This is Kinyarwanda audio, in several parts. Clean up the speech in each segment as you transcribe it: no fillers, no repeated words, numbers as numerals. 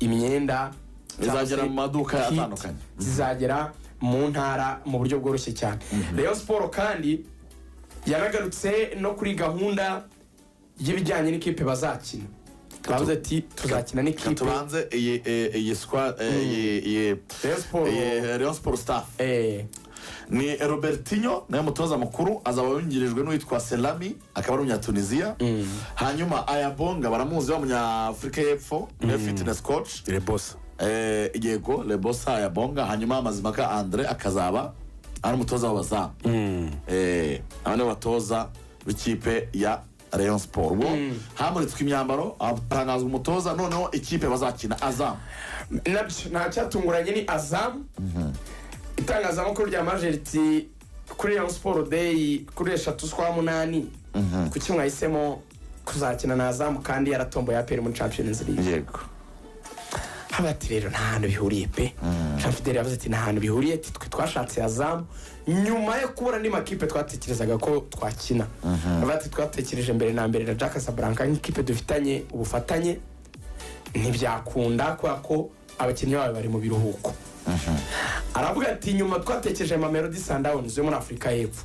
imyenda izagera mu maduka atandukanye, zizagera mu ntara mu buryo bworoshye cyane. Rayonsport kandi yanagarutse no kuri gahunda y'ibijyanye n'ikipe bazakina. Bavuze ati tuzakina n'ikipe tubanze iyi squad Rayonsport staff ni Robertinho naye mutoza mukuru, azaba yungirijwe n'uwitwa Selami akaba ari umunyatunisia. Hanyuma Ayabonga baramuzi wa munyafurika y'Epfo ni fitness coach Lebosa yego Lebosa Ayabonga. Hanyuma Mazimaka Andre akazaba ari umutoza w'Abazam. Abane batoza b'ikipe ya Rayonsport. Ubwo hamuritswe imyambaro, atangazwa umutoza, noneho ikipe bazakina Azam. Nabyo nta cyatunguranye ni Azam. Itangazamakuru rya Majeriti kuri Rayonsport Day kuri 3/8 kuki mwahisemo kuzakina na Azam kandi yaratomboye APR muri Champions League. Yego habati rero nta hantu bihuriye pe. Champions yavuze ati nta hantu bihuriye, twe twashatse Azam nyuma yo kubura ndi makipe twatekerezaga ko twakina. Habati twatekereje mbere na mbere na Jack Sabranca nk'ikipe dufitanye ubufatanye ntibyakunda ko abakinnyi babo bari mu biruhuko. Aravuga ati nyuma twatekereje Mamelodi Sundowns yo muri Afrika y'Epfo,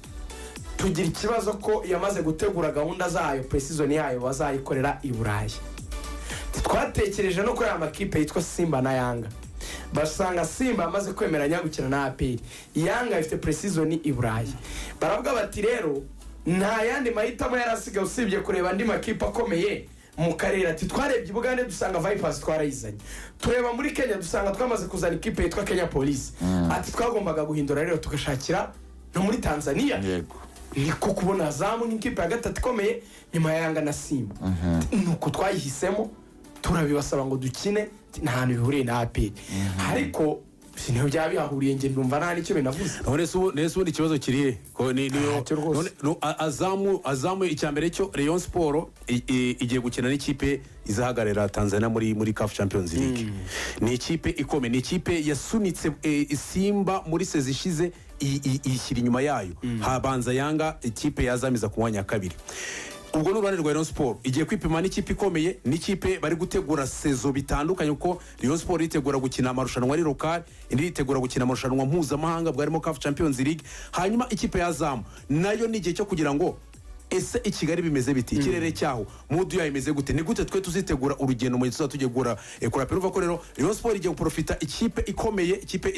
tugira ikibazo ko yamaze gutegura gahunda zayo pre-season yayo bazayikorera i Burayi. Twatekereje no kuri amakipe yitwa Simba na Yanga, basanga Simba amaze kwemeranya gukina na APR, Yanga ifite pre-season i Burayi. Baravuga bati rero nta yandi mahitamo yarasigaye usibye kureba andi makipe akomeye mu karere. Ati twarebye Bugande dusanga Vipers twarayizanye, tureba muri Kenya dusanga twamaze kuzana ikipe yitwa Kenya Police. Ati twagombaga guhindura rero tugashakira no muri Tanzania. Yego niko kubona Azam nk'ikipe ya gatatu ikomeye nyuma ya Yanga na Simba. Nuko twayihisemo, turabibasaba ngo dukine nta hantu bihuriye na APR. Ariko sinyo bya bihuriye nge ndumva nta nicyo binavuze. None ikibazo kirihe ko niyo Azam icyambere cyo Rayonsport igiye gukina n'ikipe izahagarara Tanzania muri CAF Champions League. Ni ikipe ikome, ni ikipe yasunitse Simba muri sezishize ishyira inyuma yayo. Habanza Yanga, ikipe yazamiza ku mwanya kabiri. Ubwo n'urwane rwa Rayonsport igiye kwipima n'ikipe ikomeye, n'ikipe bari gutegura sezo bitandukanye uko Rayonsport itegura gukina amarushanwa ari local, indi itegura gukina amarushanwa mpuzamahanga bwarimo CAF Champions League. Hanyuma ikipe ya Azam nayo n'igihe cyo kugira ngo ese ikigali bimeze biti, ikirere cyaho mudu yayo imeze gute, ni gute twe tuzitegura urugendo mu gihe tujyegura ekora peruva ko rero Rayonsport igiye guprofita ikipe ikomeye, ikipe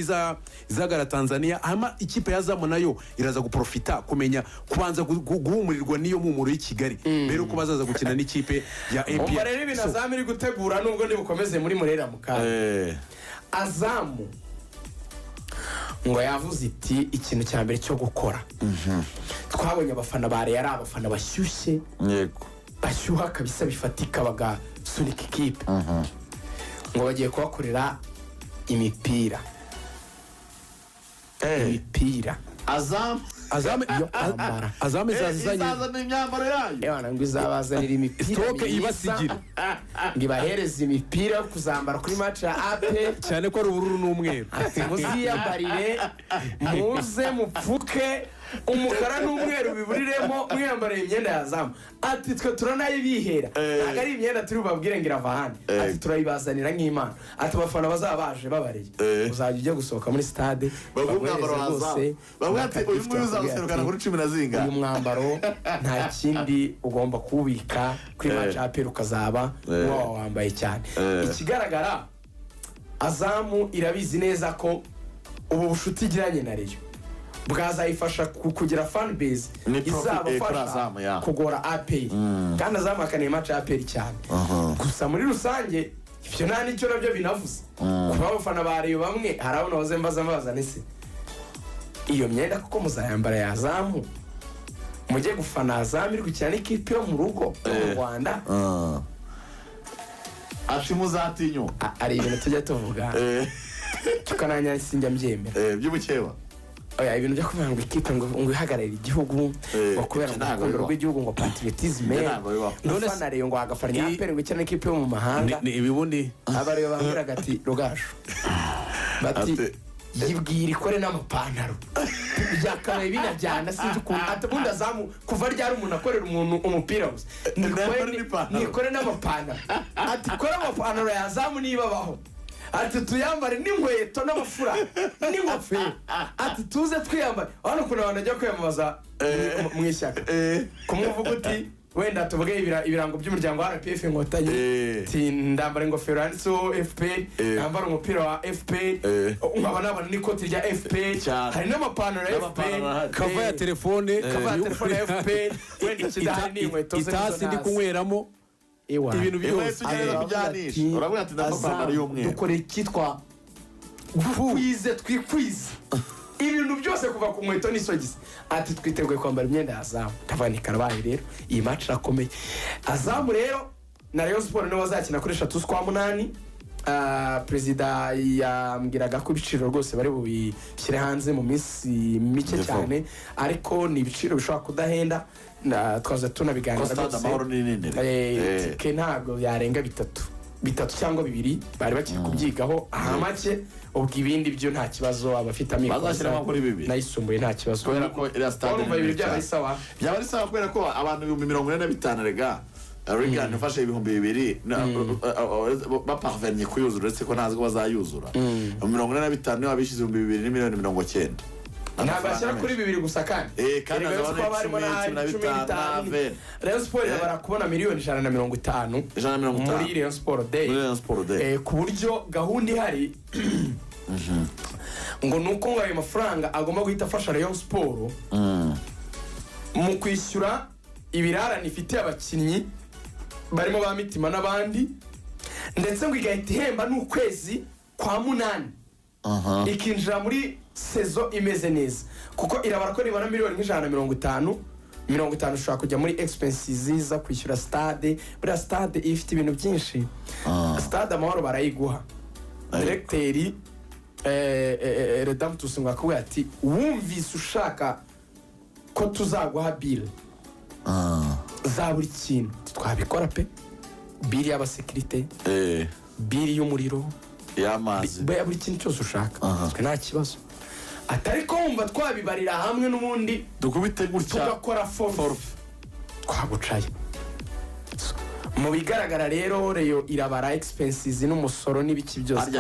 izagara Tanzania. Hama ikipe ya Azam nayo iraza guprofita kumenya kubanza guhumurirwa niyo mumuro y'Ikigali mbere uko bazaza gukina n'ikipe ya APR. Umva rero ibintu Azam iri gutegura nubwo nibukomeze muri Murera mukanya. Azam ngo yavuze iti ikintu cya mbere cyo gukora. Twabonye abafana bare yari abafana bashyushye, yego bashyuha kabisa bifatika bagasunika ikipe. Ngo bagiye kubakorera imipira. Imipira Azam izazana imyambaro yayo. Ewana ngo izabazanira imipira stoke ibasigira ngo bahereze imipira yo kuzambara kuri match ya APR cyane ko ari ubururu n'umweru. Muziyambarire muze mupfuke umukara n'umweru biburiremo mwiyambariye imyenda ya Azam. Ati twe turanayibihera ntabwo ari imyenda turi bubabwire ngo irava hano. Ati turayibazanira nk'Imana. Ati abafana bazabaje babareye uzajya ujya gusohoka muri stade bagumwambaro Azam bagwate uyu muri uzaserukana kuri 10 na zinga. Uyu mwambaro nta kindi ugomba kubika kuri match APR ukazaba wambaye cyane. Ikigaragara Azam irabizi neza ko ubu bushuti igiranye na Rayon bwazayifasha kugira fan base izabafasha kugora APR kandi Azam akaniye match APR cyane. Gusa muri rusange ibyo nta nicyo nabyo binavuze kuba abafana ba Rayon bamwe harabona bazembaza nese iyo myenda kuko muzayambara ya Azam mujye gufana Azam iri gukina n'ikipe yo mu rugo mu Rwanda. Ati muzatinyo ari ibintu tujya tuvuga tukananya sinjya mbyemera by'ubukeba. Oya ibintu byo kuvuga ngo ikipe ngo ihagararira igihugu ngo kubera urukundo rw'igihugu ngo patriotisme none fana Rayon ngo agafarnya APR ngo cyane ikipe yo mu mahanga ni ibibundi abariyo bambira gati rugasho bati yibwira ikore n'amapantaro byakabaye binajyana sinzi ukuntu atabundi Azam kuva ryari umuntu akorera umuntu umupira gusa nikore n'amapantaro ati kora amapantaro ya Azam niba baho ati tuyambare n'inkweto n'amafura n'ingofero ati tuze twiyambare hano ukuntu abantu bajya kwiyamamaza mu ishyaka kumuvuga uti wenda tuvuge ibirango by'umuryango wa RPF inkotanyi ati ndambara ingofero yanditseho FPR ndambara umupira wa FPR nkaba nabona n'ikoti rya FPR hari n'amapantaro ya FPR kava ya telefone ya FPR wenda ikidahari n'inkweto itasi ndi kunyweramo ibintu byose uravuga ati ndamapantaro y'umweru dukora ikitwa twikwize ibintu byose kuva ku nkweto n'isogisi ati twiteguye kwambara imyenda ya Azam tavanika rabaye rero iyi match irakomeye Azam rero na Rayonsport niwe bazakina kuri 3/8 perezida yambwiraga ko ibiciro rwose bari bubishyire hanze mu minsi mike cyane ariko ni ibiciro bishobora kudahenda twaza tunabiganira rwose tike ntabwo yarenga bitatu cyangwa bibiri bari bakiri kubyigaho aha make ubwo ibindi byo nta kibazo abafite amikoro bazashyiramo kuri bibiri nayisumbuye nta kibazo kubera ko iriya stade byaba ari sawa kubera ko abantu 45 rega Regan ufashe 2,000 baparvenye kuyuzura uretse ko ntazi ko bazayuzura 45 niba bishize 2,090,000 ntabwo bashyira kuri bibiri gusa kandi kandi barimo na 15 Rayonsport barakubona miliyoni 150 muri Rayonsport Day ku buryo gahunda ihari ngo nuko ngo ayo mafaranga agomba guhita afasha Rayonsport mu kwishyura ibirarane ifitiye abakinnyi barimo ba Mitima n'abandi ndetse ngo igahita ihemba n'ukwezi kwa 8 ikinjira muri sezo imeze neza kuko irabara ko nibona miliyoni 150 ushobora kujya muri expenses ziza kwishyura stade buriya stade ifite ibintu byinshi stade amahoro barayiguha directeur Redemptus ngo akubwira ati wumvise ushaka ko tuzaguha bill za buri kintu twabikora pe bill y'abasekirite bill y'umuriro y'amazi buri kintu cyose ushaka nta kibazo atari ko wumva twabibarira hamwe n'ubundi dukubite gutya tugakora forfe twagucaye mu bigaragara rero Rayon irabara expenses n'umusoro n'ibiki byose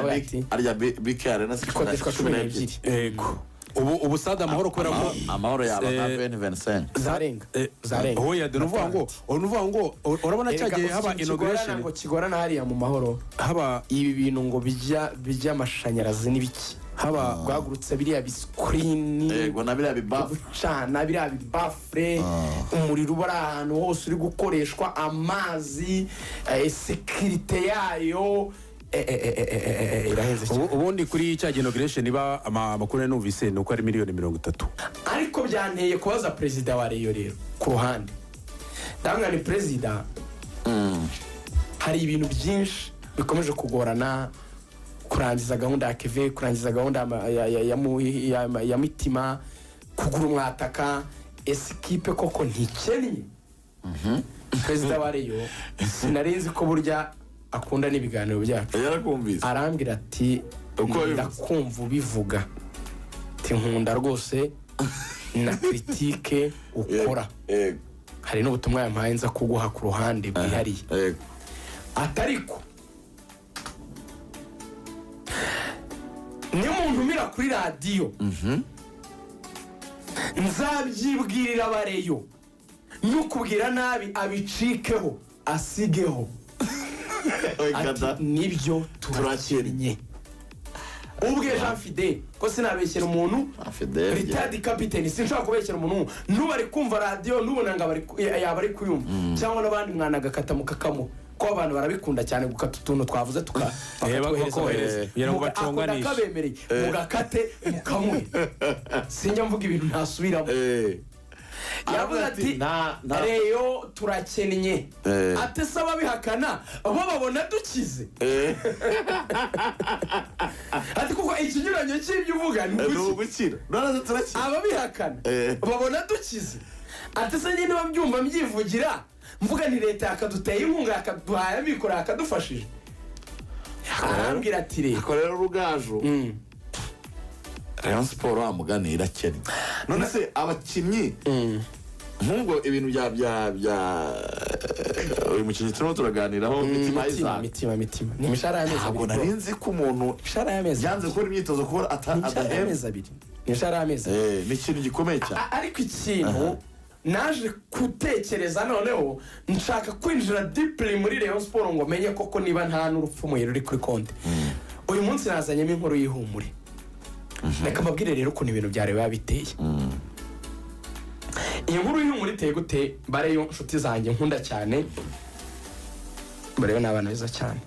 arya bikare na ikodeshwa 12 yego ubu stade amahoro kubera ko amahoro yaba nka 2025 zarenga hoya de nuvuga ngo urabona cyagiye haba inauguration ngo kigorana hariya mu mahoro haba ibi bintu ngo bijya amashanyarazi n'ibiki haba gwagurutse biriya biscreen yego na biriya bibuff cana biriya bibafre umuriro ubara ahantu hose uri gukoreshwa amazi security yayo ubundi kuri cya inauguration iba amakuru numvise nuko ari miliyoni 30 ariko byanteye kubaza president wa Rayon rero ku ruhande ndangana ni president hari ibintu byinshi bikomeje kugorana kurangiza gahunda ya Keve kurangiza gahunda ya Mitima kugura umwataka equipe koko ntikennye president wa Rayon sinarinzi ko burya akunda n'ibiganiro byacu yarakumvise arambwira ati ndakumva ubivuga ati nkunda rwose na critique ukora hari n'ubutumwa yampaye nza kuguha ku ruhande bwihariye atariko ni umuntu umira kuri radiyo nzabyibwirira abareyo n'ukubwira nabi abicikeho asigeho ati nibyo turakennye ubwe Jean Fidel ko sinabeshyera umuntu retired captain sinshaka kubeshyera umuntu nuba ari kumva radio nubona ngaba yaba ari kuyumva cyangwa nabandi mwana gakata mukakamo ko abantu barabikunda cyane gukata utuntu twavuze tukakohereza mugaconganisha kabemereye mugakate mukamwe sinjya mvuga ibintu ntasubiramo yavuze ati Rayon turakennye ate saba bihakana bo babona dukize ati kuko ikinyuranyo cy'ibyo uvuga ni ugukira aba bihakana babona dukize ate se nyine babyumva mbyivugira mvuga ni leta yakaduteye inkunga yakaduhaye amikoro yakadufashije arambwira ati rero rugaju Rayonsport amugane irakennye none se abakinnyi nk'ubwo ibintu bya uyu mukinnyi turimo turaganiraho mitima Isaac mitima ni imishahara y'amezi ntabwo abiri nari nzi ko umuntu imishahara y'amezi yanze gukora imyitozo kuko imishahara y'amezi abiri imishahara y'amezi abiri ni ikintu gikomeye cyane ariko ikintu naje gutekereza noneho nshaka kwinjira deeply muri Rayonsport ngo menye koko niba nta n'urupfumuye ruri kuri konti uyu munsi nazanyemo inkuru y'ihumure reka mbabwire rero ukuntu ibintu byari biba biteye iyi nkuru y'ihumure iteye gute bareyo nshuti zanjye nkunda cyane bareyo ni abana beza cyane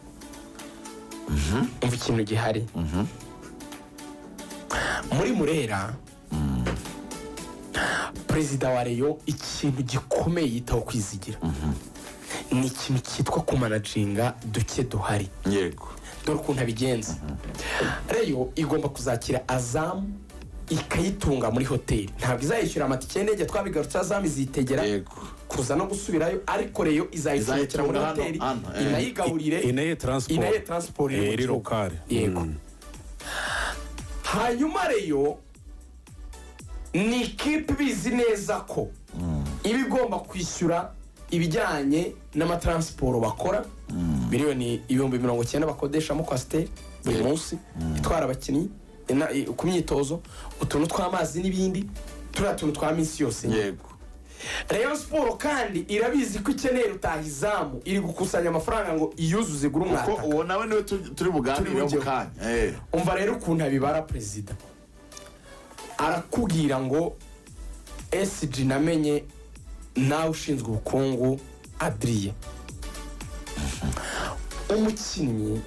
umva ikintu gihari muri Murera perezida wa Rayon ikintu gikomeye yitaho kwizigira ni ikintu cyitwa kumanajinga duke duhari yego dore ukuntu abigenza Rayon igomba kuzakira Azam ikayitunga muri hoteli ntabwo izayishyura amatike y'indege twabigarutse Azam izitegera kuza no gusubirayo ariko Rayon izayishyura muri hoteli inayigaburire inaye transport iri lokale yego hanyuma Rayon ni ikipe bizi neza ko iba igomba kwishyura ibijyanye n'amatransport bakora miliyoni 90,000 bakodeshamo kwasiteri buri munsi itwara abakinnyi ku myitozo utuntu tw'amazi n'ibindi turiya tuntu twa minsi yose yego Rayonsport kandi irabizi ko ikeneye rutahizamu iri gukusanya amafaranga ngo iyuzuze guru mwaka kuko uwo nawe niwe turi buganire mu kanya umva rero ukuntu abibara perezida arakubwira ngo SG namenye nawe ushinzwe ubukungu Adrien umukinnyi